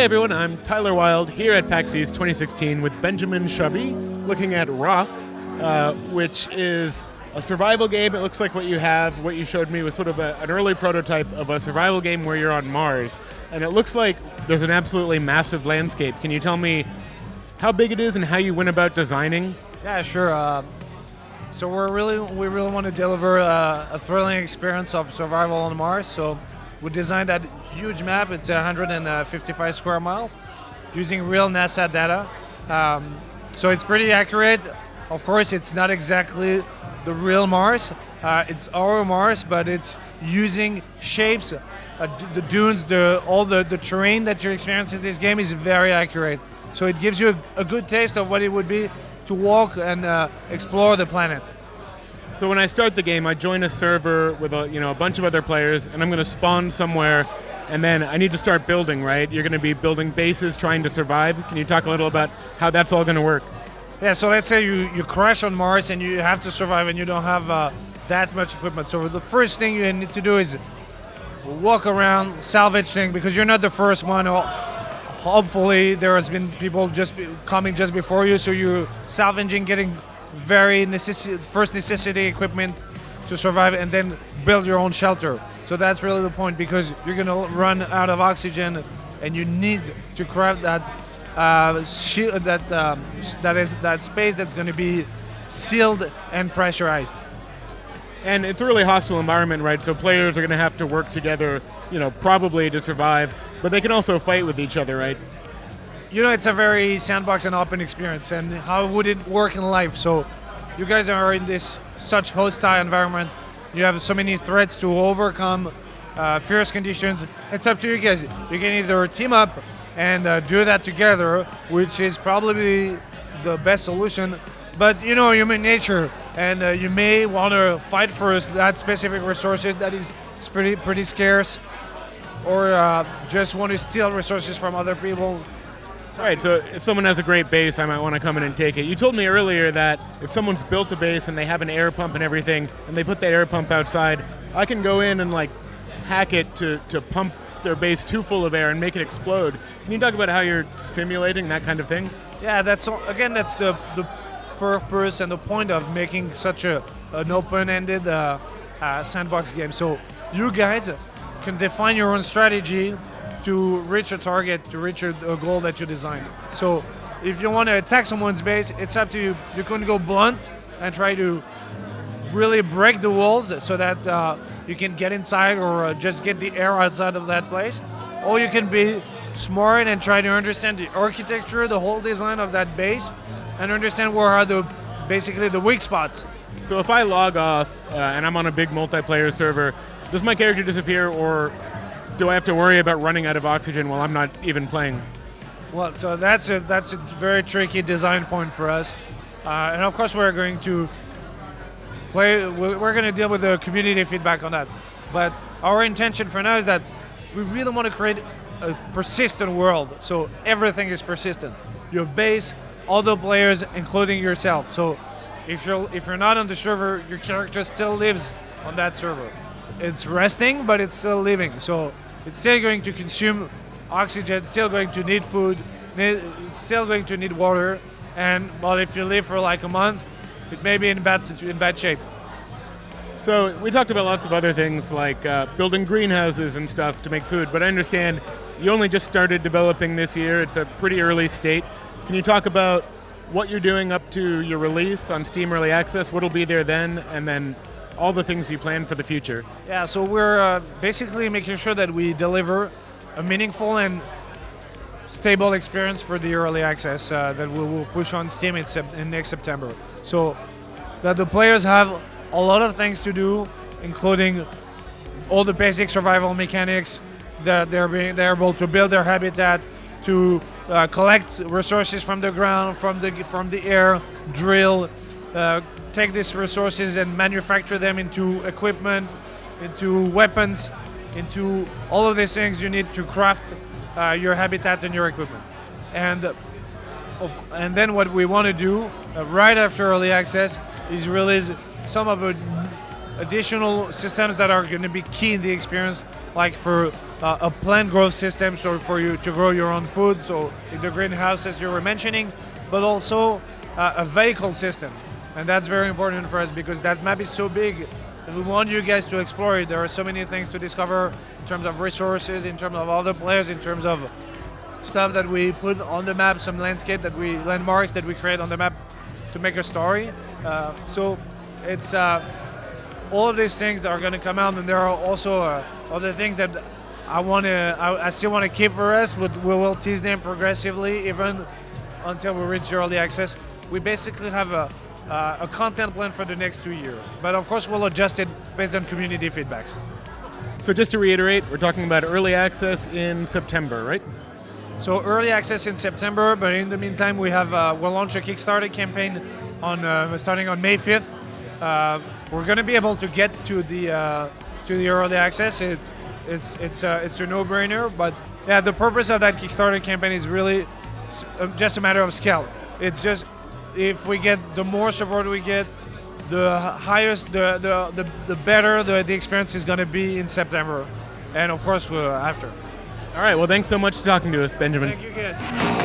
Hey everyone, I'm Tyler Wilde here at PAX East 2016 with Benjamin Chubby, looking at Rokh, which is a survival game. It looks like what you showed me was sort of an early prototype of a survival game where you're on Mars. And it looks like there's an absolutely massive landscape. Can you tell me how big it is and how you went about designing? Yeah, sure. So we really want to deliver a thrilling experience of survival on Mars. So we designed that huge map. It's 155 square miles using real NASA data. So it's pretty accurate. Of course, it's not exactly the real Mars. It's our Mars, but it's using shapes, the dunes, all the terrain that you're experiencing in this game is very accurate. So it gives you a good taste of what it would be to walk and explore the planet. So when I start the game, I join a server with a bunch of other players, and I'm going to spawn somewhere, and then I need to start building, right? You're going to be building bases, trying to survive. Can you talk a little about how that's all going to work? Yeah, so let's say you crash on Mars and you have to survive and you don't have that much equipment. So the first thing you need to do is walk around, salvage things, because you're not the first one. Hopefully there has been people coming just before you, so you're salvaging, getting first necessity equipment to survive, and then build your own shelter. So that's really the point, because you're going to run out of oxygen and you need to craft that that space that's going to be sealed and pressurized. And it's a really hostile environment, right? So players are going to have to work together, probably to survive, but they can also fight with each other, right? It's a very sandbox and open experience, and how would it work in life? So you guys are in this such hostile environment. You have so many threats to overcome, fierce conditions. It's up to you guys. You can either team up and do that together, which is probably the best solution. But human nature, and you may want to fight for that specific resources that is pretty scarce, or just want to steal resources from other people. Right, so if someone has a great base, I might want to come in and take it. You told me earlier that if someone's built a base and they have an air pump and everything, and they put that air pump outside, I can go in and hack it to pump their base too full of air and make it explode. Can you talk about how you're simulating that kind of thing? Yeah, that's the purpose and the point of making such an open-ended sandbox game. So you guys can define your own strategy to reach a target, to reach a goal that you designed. So if you want to attack someone's base, it's up to you. You can go blunt and try to really break the walls so that you can get inside, or just get the air outside of that place. Or you can be smart and try to understand the architecture, the whole design of that base, and understand where are basically the weak spots. So if I log off and I'm on a big multiplayer server, does my character disappear, or do I have to worry about running out of oxygen while I'm not even playing? Well, so that's a very tricky design point for us, and of course we're going to deal with the community feedback on that. But our intention for now is that we really want to create a persistent world. So everything is persistent. Your base, all the players, including yourself. So if you're not on the server, your character still lives on that server. It's resting, but it's still living. So it's still going to consume oxygen, it's still going to need food, it's still going to need water. But if you live for a month, it may be in bad shape. So we talked about lots of other things like building greenhouses and stuff to make food, but I understand you only just started developing this year. It's a pretty early state. Can you talk about what you're doing up to your release on Steam Early Access, what'll be there then, and then all the things you plan for the future? Yeah, so we're basically making sure that we deliver a meaningful and stable experience for the early access that we will push on Steam in next September. So that the players have a lot of things to do, including all the basic survival mechanics, that they're able to build their habitat, to collect resources from the ground, from the air, drill, take these resources and manufacture them into equipment, into weapons, into all of these things you need to craft your habitat and your equipment. And then what we want to do right after early access is release some of the additional systems that are going to be key in the experience, like for a plant growth system, so for you to grow your own food, so in the greenhouses you were mentioning, but also a vehicle system. And that's very important for us because that map is so big and we want you guys to explore it. There are so many things to discover in terms of resources, in terms of other players, in terms of stuff that we put on the map, some landmarks that we create on the map to make a story. So it's all of these things that are going to come out, and there are also other things that I still want to keep for us. We will tease them progressively, even until we reach early access. We basically have a content plan for the next 2 years, but of course we'll adjust it based on community feedbacks. So just to reiterate, we're talking about early access in September, right? So early access in September, but in the meantime we'll launch a Kickstarter campaign starting on May 5th. We're going to be able to get to the early access. It's a no-brainer, but yeah, the purpose of that Kickstarter campaign is really just a matter of scale. It's just if we get the more support we get, the highest, the better the experience is going to be in September, and of course after. All right. Well, thanks so much for talking to us, Benjamin. Thank you guys.